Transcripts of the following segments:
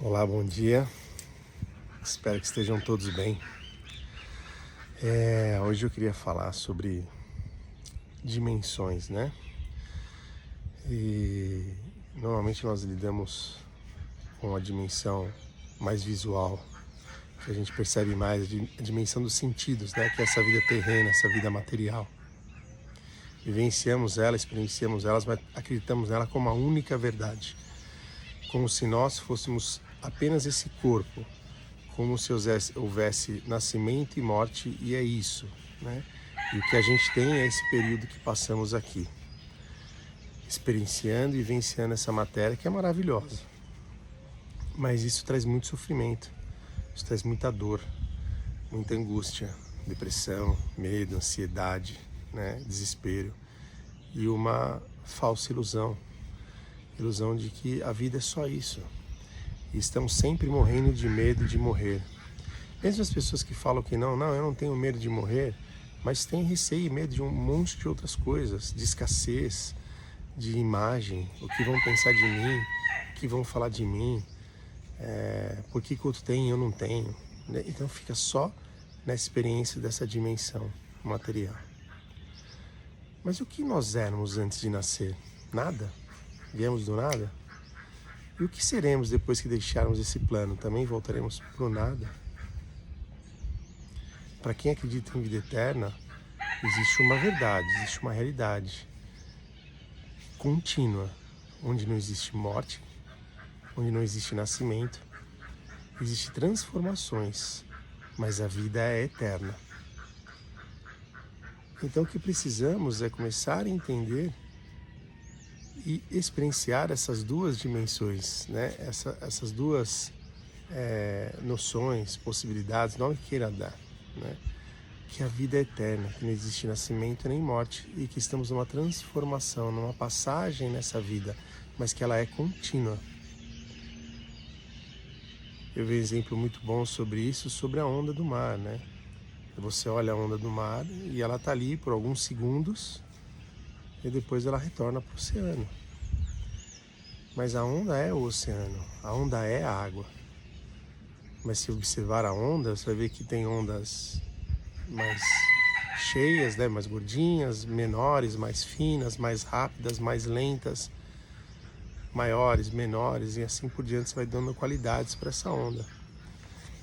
Olá, bom dia. Espero que estejam todos bem. Hoje eu queria falar sobre dimensões, né? E normalmente nós lidamos com a dimensão mais visual, que a gente percebe mais, a dimensão dos sentidos, né? Que é essa vida terrena, essa vida material. Vivenciamos ela, experienciamos ela, mas acreditamos nela como a única verdade. Como se nós fôssemos apenas esse corpo, como se houvesse nascimento e morte, e é isso, né? E o que a gente tem é esse período que passamos aqui, experienciando e vivenciando essa matéria que é maravilhosa. Mas isso traz muito sofrimento, isso traz muita dor, muita angústia, depressão, medo, ansiedade, né? Desespero e uma falsa ilusão de que a vida é só isso. E estamos sempre morrendo de medo de morrer. Mesmo as pessoas que falam que não, eu não tenho medo de morrer, mas têm receio e medo de um monte de outras coisas, de escassez, de imagem, o que vão pensar de mim, o que vão falar de mim, por que o outro tem e eu não tenho. Então fica só na experiência dessa dimensão material. Mas o que nós éramos antes de nascer? Nada? Viemos do nada? E o que seremos depois que deixarmos esse plano? Também voltaremos para o nada? Para quem acredita em vida eterna, existe uma verdade, existe uma realidade contínua, onde não existe morte, onde não existe nascimento, existe transformações, mas a vida é eterna. Então o que precisamos é começar a entender e experienciar essas duas dimensões, né? Essas duas noções, possibilidades, nome que queira dar, né? Que a vida é eterna, que não existe nascimento nem morte e que estamos numa transformação, numa passagem nessa vida, mas que ela é contínua. Eu vi um exemplo muito bom sobre isso, sobre a onda do mar, né? Você olha a onda do mar e ela está ali por alguns segundos e depois ela retorna para o oceano. Mas a onda é o oceano, a onda é a água. Mas se observar a onda, você vai ver que tem ondas mais cheias, né, mais gordinhas, menores, mais finas, mais rápidas, mais lentas, maiores, menores e assim por diante. Você vai dando qualidades para essa onda,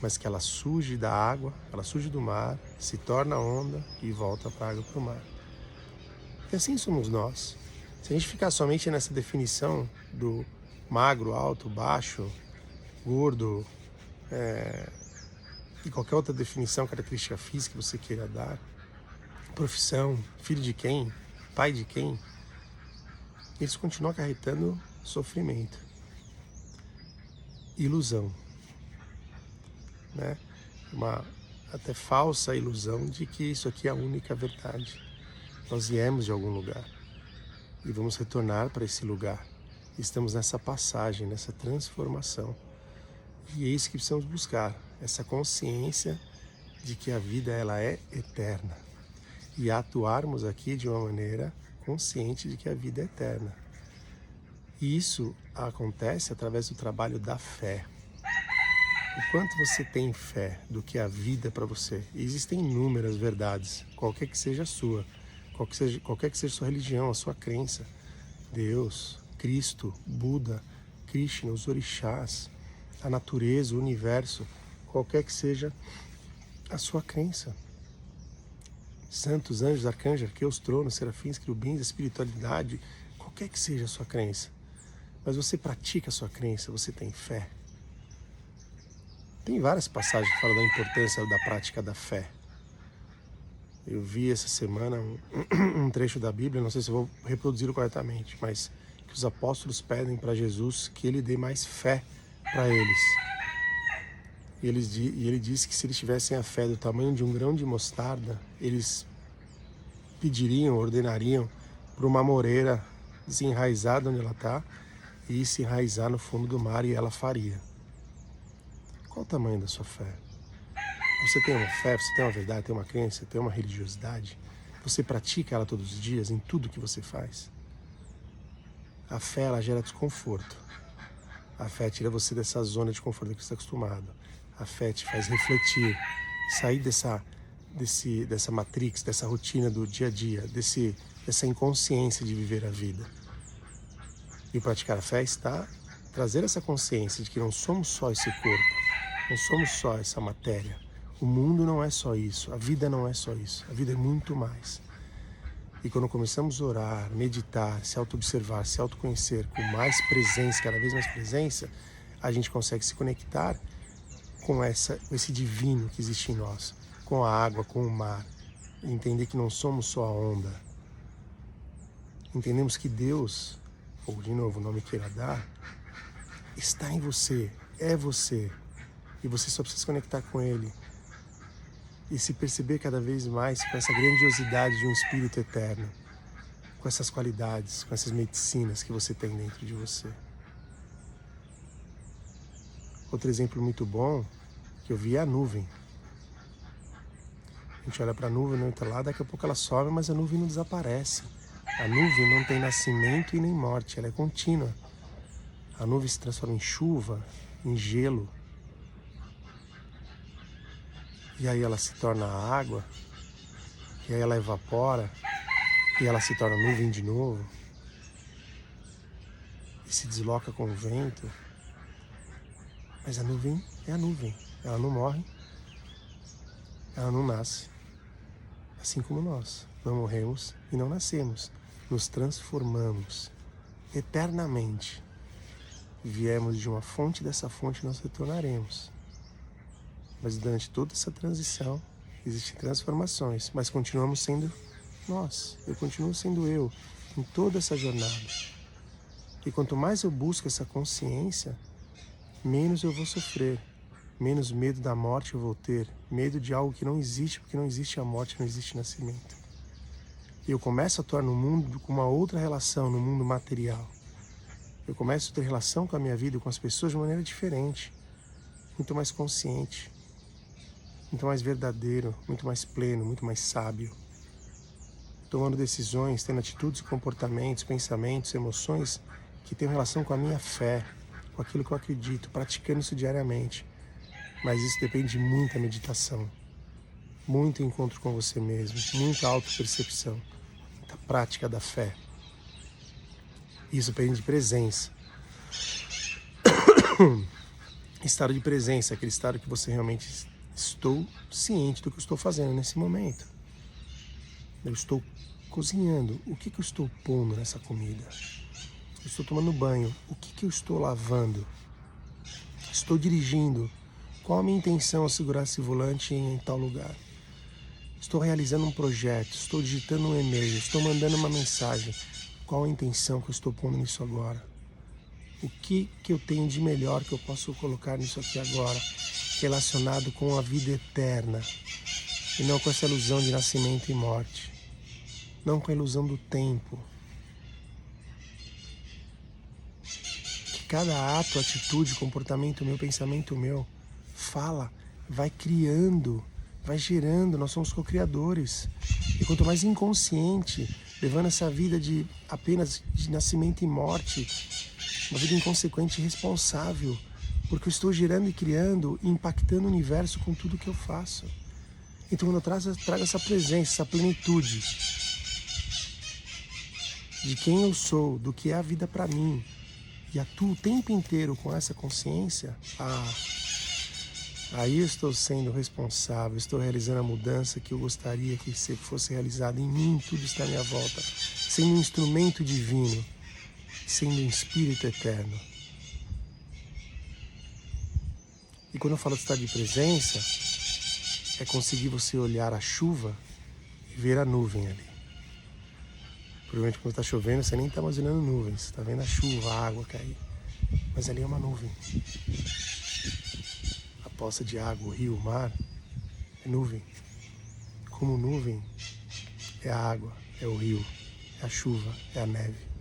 mas que ela surge da água, ela surge do mar, se torna onda e volta para a água, para o mar. E assim somos nós. Se a gente ficar somente nessa definição do magro, alto, baixo, gordo, e qualquer outra definição, característica física que você queira dar, profissão, filho de quem, pai de quem, eles continuam acarretando sofrimento, ilusão, né? Uma até falsa ilusão de que isso aqui é a única verdade. Nós viemos de algum lugar e vamos retornar para esse lugar. Estamos nessa passagem, nessa transformação. E é isso que precisamos buscar, essa consciência de que a vida ela é eterna. E atuarmos aqui de uma maneira consciente de que a vida é eterna. E isso acontece através do trabalho da fé. O quanto você tem fé do que é a vida para você? Existem inúmeras verdades, qualquer que seja a sua, qualquer que seja a sua religião, a sua crença. Deus, Cristo, Buda, Krishna, os orixás, a natureza, o universo, qualquer que seja a sua crença. Santos, anjos, arcanjos, arqueus, tronos, serafins, querubins, espiritualidade, qualquer que seja a sua crença. Mas você pratica a sua crença, você tem fé. Tem várias passagens que falam da importância da prática da fé. Eu vi essa semana um trecho da Bíblia, não sei se eu vou reproduzi-lo corretamente, mas que os apóstolos pedem para Jesus que ele dê mais fé para eles. E ele disse que se eles tivessem a fé do tamanho de um grão de mostarda, eles pediriam, ordenariam para uma moreira desenraizada onde ela está e se enraizar no fundo do mar, e ela faria. Qual o tamanho da sua fé? Você tem uma fé, você tem uma verdade, tem uma crença, tem uma religiosidade? Você pratica ela todos os dias, em tudo que você faz? A fé, ela gera desconforto. A fé tira você dessa zona de conforto que você está acostumado. A fé te faz refletir, sair dessa matrix, dessa rotina do dia a dia, dessa inconsciência de viver a vida. E praticar a fé está trazer essa consciência de que não somos só esse corpo, não somos só essa matéria. O mundo não é só isso, a vida não é só isso, a vida é muito mais. E quando começamos a orar, meditar, se auto-observar, se autoconhecer com mais presença, cada vez mais presença, a gente consegue se conectar com esse divino que existe em nós, com a água, com o mar, e entender que não somos só a onda. Entendemos que Deus, ou de novo o nome queira dar, está em você, é você, e você só precisa se conectar com Ele e se perceber cada vez mais com essa grandiosidade de um espírito eterno, com essas qualidades, com essas medicinas que você tem dentro de você. Outro exemplo muito bom que eu vi é a nuvem. A gente olha para a nuvem, não entra lá, daqui a pouco ela sobe, mas a nuvem não desaparece. A nuvem não tem nascimento e nem morte, ela é contínua. A nuvem se transforma em chuva, em gelo. E aí ela se torna água, e aí ela evapora, e ela se torna nuvem de novo, e se desloca com o vento. Mas a nuvem é a nuvem, ela não morre, ela não nasce. Assim como nós, não morremos e não nascemos, nos transformamos eternamente. Viemos de uma fonte, dessa fonte nós retornaremos. Mas durante toda essa transição, existem transformações, mas continuamos sendo nós. Eu continuo sendo eu, em toda essa jornada. E quanto mais eu busco essa consciência, menos eu vou sofrer, menos medo da morte eu vou ter, medo de algo que não existe, porque não existe a morte, não existe nascimento. E eu começo a atuar no mundo com uma outra relação, no mundo material. Eu começo a ter relação com a minha vida, com as pessoas de maneira diferente, muito mais consciente, muito mais verdadeiro, muito mais pleno, muito mais sábio. Tomando decisões, tendo atitudes, comportamentos, pensamentos, emoções que tenham relação com a minha fé, com aquilo que eu acredito, praticando isso diariamente. Mas isso depende de muita meditação, muito encontro com você mesmo, muita autopercepção, muita prática da fé. Isso depende de presença. Estado de presença, aquele estado que você realmente estou ciente do que eu estou fazendo nesse momento. Eu estou cozinhando. O que eu estou pondo nessa comida? Eu estou tomando banho. O que eu estou lavando? Estou dirigindo. Qual a minha intenção ao segurar esse volante em tal lugar? Estou realizando um projeto. Estou digitando um e-mail. Estou mandando uma mensagem. Qual a intenção que eu estou pondo nisso agora? O que eu tenho de melhor que eu posso colocar nisso aqui agora, relacionado com a vida eterna, e não com essa ilusão de nascimento e morte, não com a ilusão do tempo. Que cada ato, atitude, comportamento meu, pensamento meu, fala, vai criando, vai gerando, nós somos co-criadores. E quanto mais inconsciente, levando essa vida de apenas de nascimento e morte, uma vida inconsequente e irresponsável, porque eu estou gerando e criando e impactando o universo com tudo que eu faço. Então quando eu trago essa presença, essa plenitude de quem eu sou, do que é a vida para mim, e atuo o tempo inteiro com essa consciência, aí eu estou sendo responsável, estou realizando a mudança que eu gostaria que fosse realizada em mim, tudo está à minha volta, sendo um instrumento divino, sendo um espírito eterno. E quando eu falo de estado de presença, é conseguir você olhar a chuva e ver a nuvem ali. Provavelmente quando está chovendo, você nem está mais olhando nuvens, você está vendo a chuva, a água cair. Mas ali é uma nuvem. A poça de água, o rio, o mar, é nuvem. Como nuvem, é a água, é o rio, é a chuva, é a neve.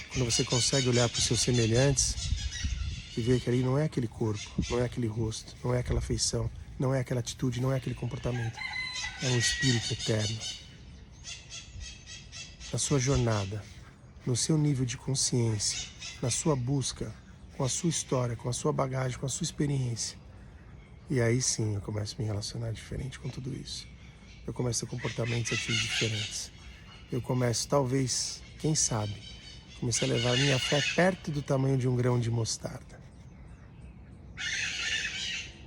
Quando você consegue olhar para os seus semelhantes e ver que ali não é aquele corpo, não é aquele rosto, não é aquela feição, não é aquela atitude, não é aquele comportamento. É um espírito eterno. Na sua jornada, no seu nível de consciência, na sua busca, com a sua história, com a sua bagagem, com a sua experiência. E aí sim eu começo a me relacionar diferente com tudo isso. Eu começo a ter comportamentos e atitudes diferentes. Eu começo, talvez, quem sabe, comecei a levar a minha fé perto do tamanho de um grão de mostarda.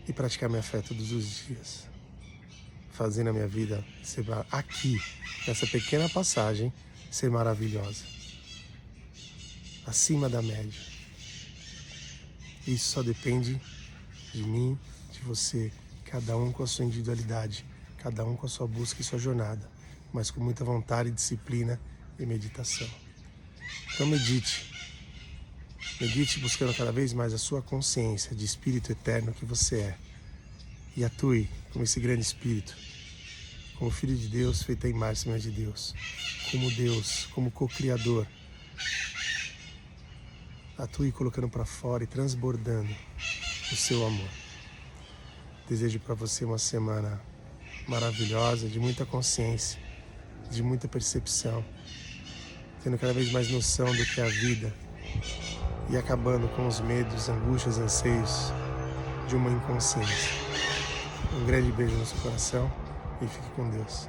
E praticar minha fé todos os dias. Fazendo a minha vida ser aqui, nessa pequena passagem, ser maravilhosa. Acima da média. Isso só depende de mim, de você, cada um com a sua individualidade, cada um com a sua busca e sua jornada, mas com muita vontade, disciplina e meditação. Então medite buscando cada vez mais a sua consciência de espírito eterno que você é, e atue como esse grande espírito, como filho de Deus, feito à imagem e semelhança de Deus, como Deus, como co-criador. Atue colocando para fora e transbordando o seu amor. Desejo para você uma semana maravilhosa, de muita consciência, de muita percepção, tendo cada vez mais noção do que é a vida e acabando com os medos, angústias, anseios de uma inconsciência. Um grande beijo no seu coração e fique com Deus.